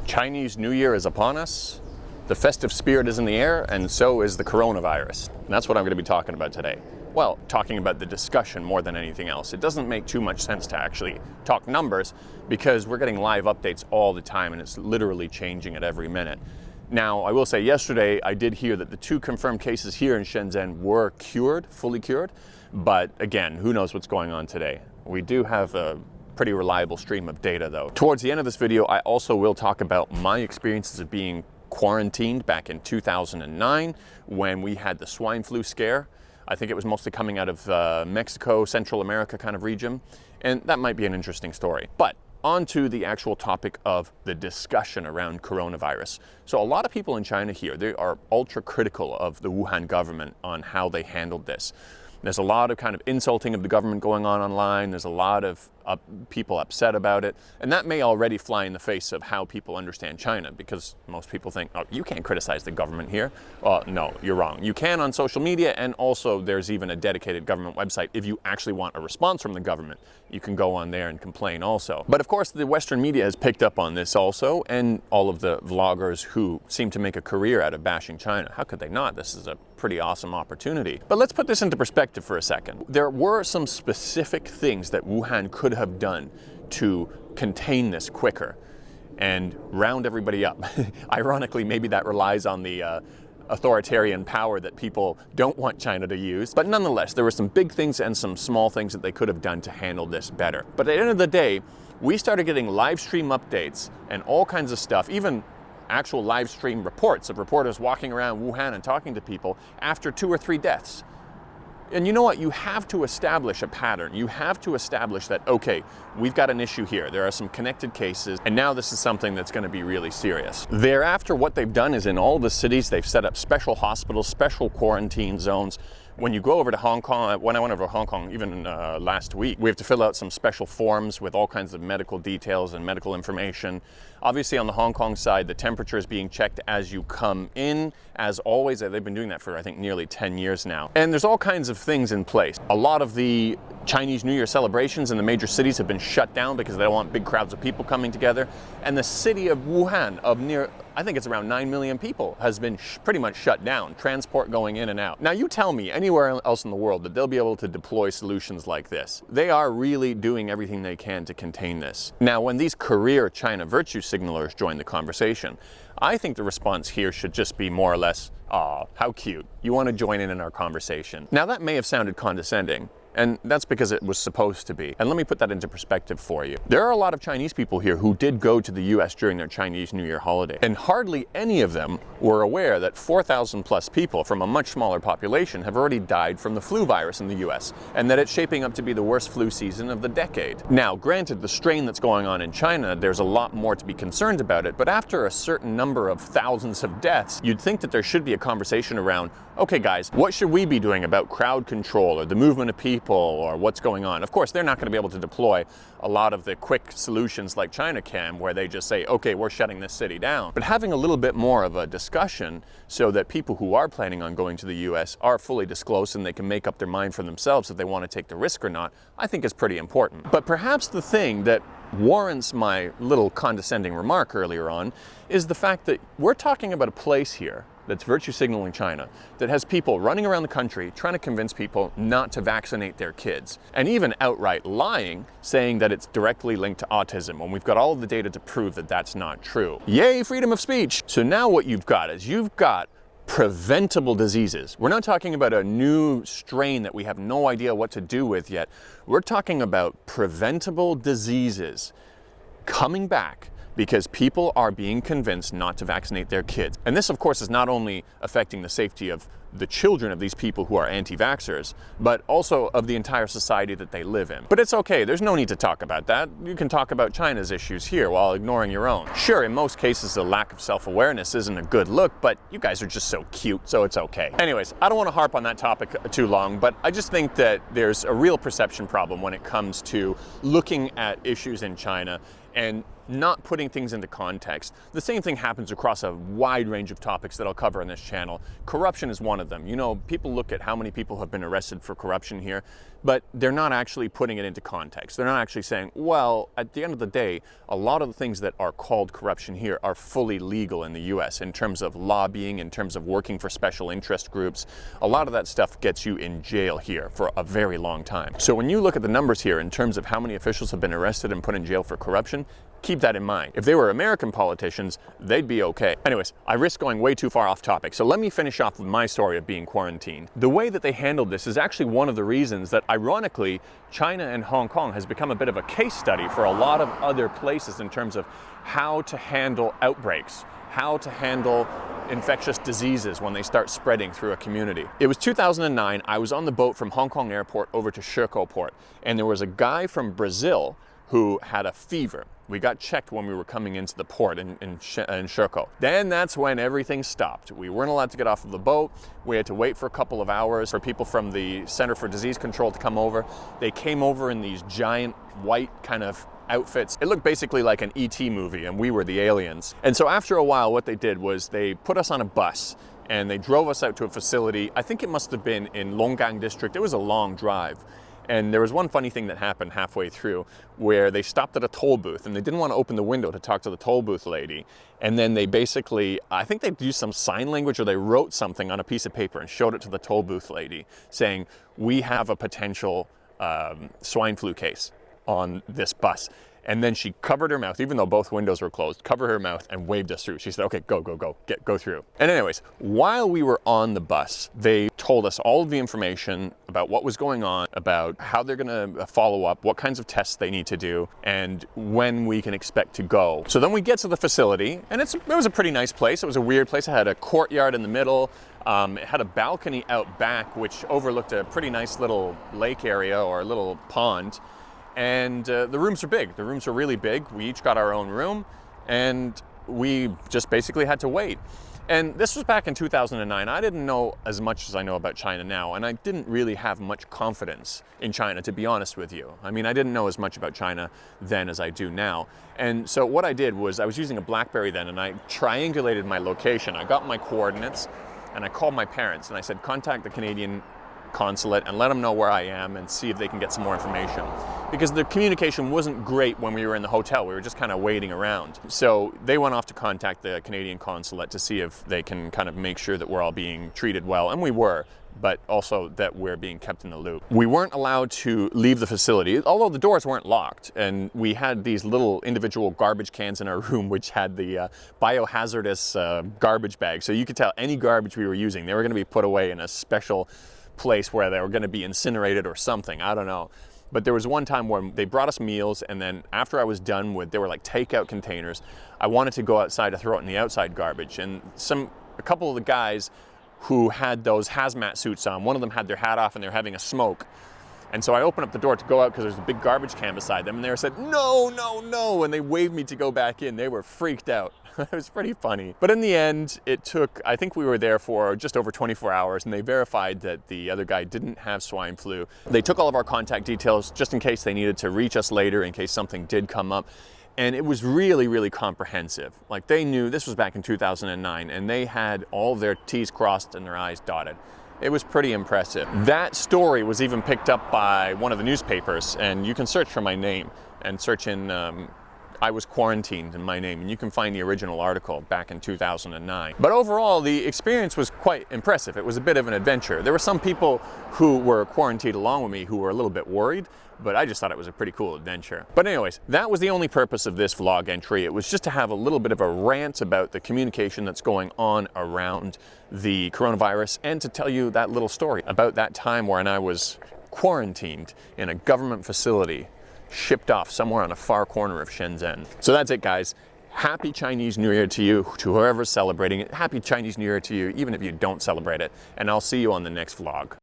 Chinese New Year is upon us, the festive spirit is in the air, and so is the coronavirus. And that's what I'm going to be talking about today. Well, talking about the discussion more than anything else. It doesn't make too much sense to actually talk numbers because we're getting live updates all the time and it's literally changing at every minute. Now, I will say yesterday I did hear that the 2 confirmed cases here in Shenzhen were cured, fully cured, but again, who knows what's going on today. We do have a pretty reliable stream of data though. Towards the end of this video, I also will talk about my experiences of being quarantined back in 2009 when we had the swine flu scare. I think it was mostly coming out of Mexico, Central America kind of region, and that might be an interesting story. But on to the actual topic of the discussion around coronavirus. So a lot of people in China here, they are ultra critical of the Wuhan government on how they handled this. There's a lot of kind of insulting of the government going on online. There's a lot of people upset about it. And that may already fly in the face of how people understand China, because most people think, oh, you can't criticize the government here. No, you're wrong. You can on social media, and also there's even a dedicated government website. If you actually want a response from the government, you can go on there and complain also. But of course, the Western media has picked up on this also, and all of the vloggers who seem to make a career out of bashing China. How could they not? This is a pretty awesome opportunity. But let's put this into perspective for a second. There were some specific things that Wuhan could have done to contain this quicker and round everybody up. Ironically, maybe that relies on the authoritarian power that people don't want China to use. But nonetheless, there were some big things and some small things that they could have done to handle this better. But at the end of the day, we started getting live stream updates and all kinds of stuff, even actual live stream reports of reporters walking around Wuhan and talking to people after 2 or 3 deaths. And you know what? You have to establish a pattern. You have to establish that, okay, we've got an issue here. There are some connected cases, and now this is something that's going to be really serious. Thereafter, what they've done is in all the cities, they've set up special hospitals, special quarantine zones. When you go over to Hong Kong, when I went over to Hong Kong, even last week, we have to fill out some special forms with all kinds of medical details and medical information. Obviously, on the Hong Kong side, the temperature is being checked as you come in. As always, they've been doing that for, I think, nearly 10 years now. And there's all kinds of things in place. A lot of the Chinese New Year celebrations in the major cities have been shut down because they don't want big crowds of people coming together. And the city of Wuhan, of near, I think it's around 9 million people, has been pretty much shut down. Transport going in and out. Now you tell me anywhere else in the world that they'll be able to deploy solutions like this. They are really doing everything they can to contain this. Now, when these career China virtue signalers join the conversation, I think the response here should just be more or less, aw, how cute. You want to join in our conversation. Now that may have sounded condescending, and that's because it was supposed to be. And let me put that into perspective for you. There are a lot of Chinese people here who did go to the US during their Chinese New Year holiday, and hardly any of them were aware that 4,000 plus people from a much smaller population have already died from the flu virus in the US, and that it's shaping up to be the worst flu season of the decade. Now, granted, the strain that's going on in China, there's a lot more to be concerned about it, but after a certain number of thousands of deaths, you'd think that there should be a conversation around, okay guys, what should we be doing about crowd control or the movement of people or what's going on? Of course, they're not going to be able to deploy a lot of the quick solutions like China can, where they just say, okay, we're shutting this city down. But having a little bit more of a discussion so that people who are planning on going to the US are fully disclosed and they can make up their mind for themselves if they want to take the risk or not, I think is pretty important. But perhaps the thing that warrants my little condescending remark earlier on is the fact that we're talking about a place here that's virtue signaling China, that has people running around the country trying to convince people not to vaccinate their kids, and even outright lying, saying that it's directly linked to autism, when we've got all of the data to prove that that's not true. Yay, freedom of speech! So now what you've got is you've got preventable diseases. We're not talking about a new strain that we have no idea what to do with yet. We're talking about preventable diseases coming back because people are being convinced not to vaccinate their kids. And this, of course, is not only affecting the safety of the children of these people who are anti-vaxxers, but also of the entire society that they live in. But it's okay, there's no need to talk about that. You can talk about China's issues here while ignoring your own. Sure, in most cases, the lack of self-awareness isn't a good look, but you guys are just so cute, so it's okay. Anyways, I don't want to harp on that topic too long, but I just think that there's a real perception problem when it comes to looking at issues in China and not putting things into context. The same thing happens across a wide range of topics that I'll cover on this channel. Corruption is one of them. You know, people look at how many people have been arrested for corruption here, but they're not actually putting it into context. They're not actually saying, well, at the end of the day, a lot of the things that are called corruption here are fully legal in the US in terms of lobbying, in terms of working for special interest groups. A lot of that stuff gets you in jail here for a very long time. So when you look at the numbers here in terms of how many officials have been arrested and put in jail for corruption, keep that in mind. If they were American politicians, they'd be okay. Anyways, I risk going way too far off topic, so let me finish off with my story of being quarantined. The way that they handled this is actually one of the reasons that, ironically, China and Hong Kong has become a bit of a case study for a lot of other places in terms of how to handle outbreaks, how to handle infectious diseases when they start spreading through a community. It was 2009, I was on the boat from Hong Kong Airport over to Shirko Port, and there was a guy from Brazil who had a fever. We got checked when we were coming into the port in Shirko. Then that's when everything stopped. We weren't allowed to get off of the boat. We had to wait for a couple of hours for people from the Center for Disease Control to come over. They came over in these giant white kind of outfits. It looked basically like an ET movie, and we were the aliens. And so after a while, what they did was they put us on a bus and they drove us out to a facility. I think it must have been in Longgang district. It was a long drive. And there was one funny thing that happened halfway through where they stopped at a toll booth and they didn't want to open the window to talk to the toll booth lady. And then they basically, I think they used some sign language or they wrote something on a piece of paper and showed it to the toll booth lady saying, we have a potential swine flu case on this bus. And then she covered her mouth, even though both windows were closed, covered her mouth and waved us through. She said, okay, go through. And anyways, while we were on the bus, they told us all of the information about what was going on, about how they're gonna follow up, what kinds of tests they need to do, and when we can expect to go. So then we get to the facility, and it was a pretty nice place. It was a weird place. It had a courtyard in the middle. It had a balcony out back, which overlooked a pretty nice little lake area or a little pond. And the rooms are big. The rooms are really big. We each got our own room, and we just basically had to wait. And this was back in 2009. I didn't know as much as I know about China now, and I didn't really have much confidence in China, to be honest with you. I mean, I didn't know as much about China then as I do now. And so what I did was I was using a BlackBerry then, and I triangulated my location. I got my coordinates, and I called my parents, and I said, contact the Canadian consulate and let them know where I am and see if they can get some more information. Because the communication wasn't great when we were in the hotel. We were just kind of waiting around. So they went off to contact the Canadian consulate to see if they can kind of make sure that we're all being treated well, and we were, but also that we're being kept in the loop. We weren't allowed to leave the facility, although the doors weren't locked, and we had these little individual garbage cans in our room which had the biohazardous garbage bag. So you could tell any garbage we were using, they were going to be put away in a special place where they were going to be incinerated or something, I don't know. But there was one time when they brought us meals, and then after I was done with, they were like takeout containers, I wanted to go outside to throw it in the outside garbage. And a couple of the guys who had those hazmat suits on, one of them had their hat off and they're having a smoke. And so I opened up the door to go out because there's a big garbage can beside them, and they said, no, no, no, and they waved me to go back in. They were freaked out. It was pretty funny. But in the end, it took, I think we were there for just over 24 hours, and they verified that the other guy didn't have swine flu. They took all of our contact details just in case they needed to reach us later, in case something did come up. And it was really, really comprehensive. Like, they knew, this was back in 2009, and they had all their T's crossed and their I's dotted. It was pretty impressive. That story was even picked up by one of the newspapers, and you can search for my name and search in I was quarantined in my name, and you can find the original article back in 2009. But overall, the experience was quite impressive. It was a bit of an adventure. There were some people who were quarantined along with me who were a little bit worried, but I just thought it was a pretty cool adventure. But anyways, that was the only purpose of this vlog entry. It was just to have a little bit of a rant about the communication that's going on around the coronavirus, and to tell you that little story about that time when I was quarantined in a government facility, shipped off somewhere on a far corner of Shenzhen. So that's it, guys. Happy Chinese New Year to you, to whoever's celebrating it. Happy Chinese New Year to you, even if you don't celebrate it. And I'll see you on the next vlog.